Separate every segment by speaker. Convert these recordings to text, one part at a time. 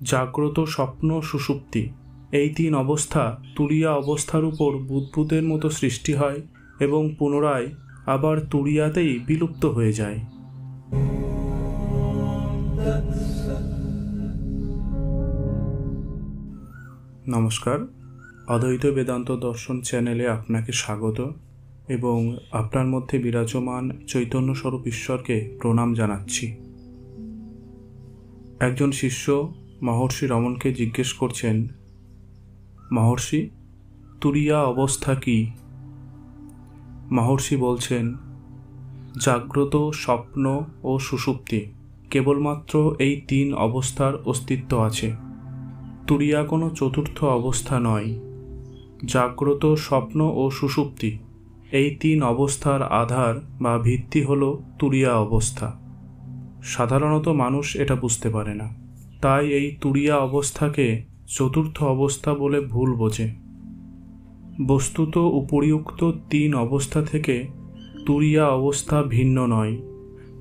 Speaker 1: জাগ্রত, স্বপ্ন, সুষুপ্তি এই তিন অবস্থা তুরিয়া অবস্থার উপর বুদ্বুদের মতো সৃষ্টি হয় এবং পুনরায় আবার তুরিয়াতেই বিলুপ্ত হয়ে যায়। নমস্কার, অদ্বৈত বেদান্ত দর্শন চ্যানেলে আপনাকে স্বাগত এবং আপনার মধ্যে বিরাজমান চৈতন্য স্বরূপ ঈশ্বরকে প্রণাম জানাচ্ছি। একজন শিষ্য মহর্ষি রমণকে জিজ্ঞেস করছেন, মহর্ষি, তুরিয়া অবস্থা কি? মহর্ষি বলছেন, জাগ্রত, স্বপ্ন ও সুষুপ্তি কেবলমাত্র এই তিন অবস্থার অস্তিত্ব আছে। তুরিয়া কোনো চতুর্থ অবস্থা নয়। জাগ্রত, স্বপ্ন ও সুষুপ্তি এই তিন অবস্থার আধার বা ভিত্তি হল তুরিয়া অবস্থা। সাধারণত মানুষ এটা বুঝতে পারে না, তাই এই তুরিয়া অবস্থাকে চতুর্থ অবস্থা বলে ভুল বোঝে। বস্তুত উপরিউক্ত তিন অবস্থা থেকে তুরিয়া অবস্থা ভিন্ন নয়,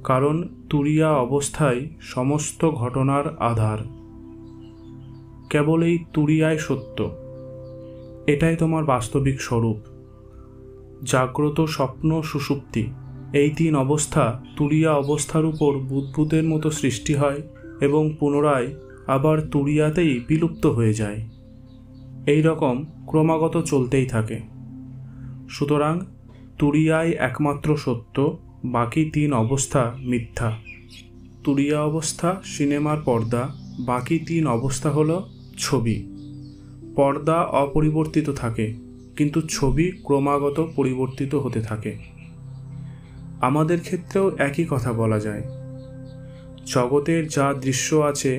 Speaker 1: কারণ তুরিয়া অবস্থায় সমস্ত ঘটনার আধার। কেবল এই তুরিয়াই সত্য, এটাই তোমার বাস্তবিক স্বরূপ। জাগ্রত, স্বপ্ন, সুষুপ্তি এই তিন অবস্থা তুরিয়া অবস্থার উপর বুদ্বুদের মতো সৃষ্টি হয় এবং পুনরায় আবার তুরিয়াতেই বিলুপ্ত হয়ে যায়। এই রকম ক্রমাগত চলতেই থাকে। সুতরাং তুরিয়াই একমাত্র সত্য, বাকি তিন অবস্থা মিথ্যা। তুরিয়া অবস্থা সিনেমার পর্দা, বাকি তিন অবস্থা হলো ছবি। পর্দা অপরিবর্তিত থাকে, কিন্তু ছবি ক্রমাগত পরিবর্তিত হতে থাকে। আমাদের ক্ষেত্রেও একই কথা বলা যায়। জগতের যা দৃশ্য আছে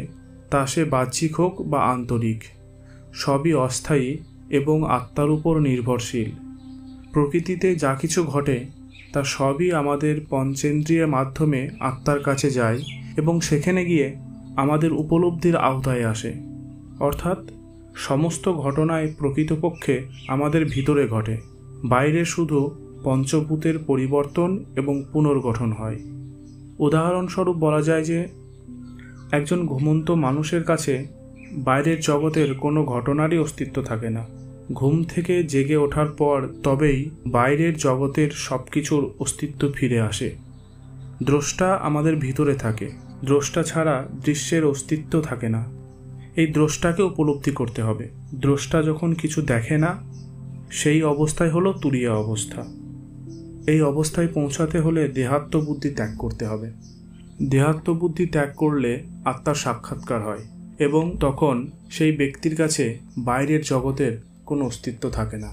Speaker 1: তা সে বাহ্যিক হোক বা আন্তরিক, সবই অস্থায়ী এবং আত্মার উপর নির্ভরশীল। প্রকৃতিতে যা কিছু ঘটে তা সবই আমাদের পঞ্চেন্দ্রিয়ের মাধ্যমে আত্মার কাছে যায় এবং সেখানে গিয়ে আমাদের উপলব্ধির আওতায় আসে। অর্থাৎ সমস্ত ঘটনায় প্রকৃতপক্ষে আমাদের ভিতরে ঘটে, বাইরে শুধু পঞ্চভূতের পরিবর্তন এবং পুনর্গঠন হয়। উদাহরণস্বরূপ বলা যায় যে একজন ঘুমন্ত মানুষের কাছে বাইরের জগতের কোনো ঘটনারই অস্তিত্ব থাকে না। ঘুম থেকে জেগে ওঠার পর তবেই বাইরের জগতের সব কিছুর অস্তিত্ব ফিরে আসে। দ্রষ্টা আমাদের ভিতরে থাকে, দ্রষ্টা ছাড়া দৃশ্যের অস্তিত্ব থাকে না। এই দ্রষ্টাকে উপলব্ধি করতে হবে। দ্রষ্টা যখন কিছু দেখে না, সেই অবস্থায় হলো তুরিয়া অবস্থা। এই অবস্থায় পৌঁছাতে হলে দেহাত্মবুদ্ধি ত্যাগ করতে হবে। দেহাত্মবুদ্ধি ত্যাগ করলে আত্মার সাক্ষাৎকার হয় এবং তখন সেই ব্যক্তির কাছে বাইরের জগতের কোনো অস্তিত্ব থাকে না।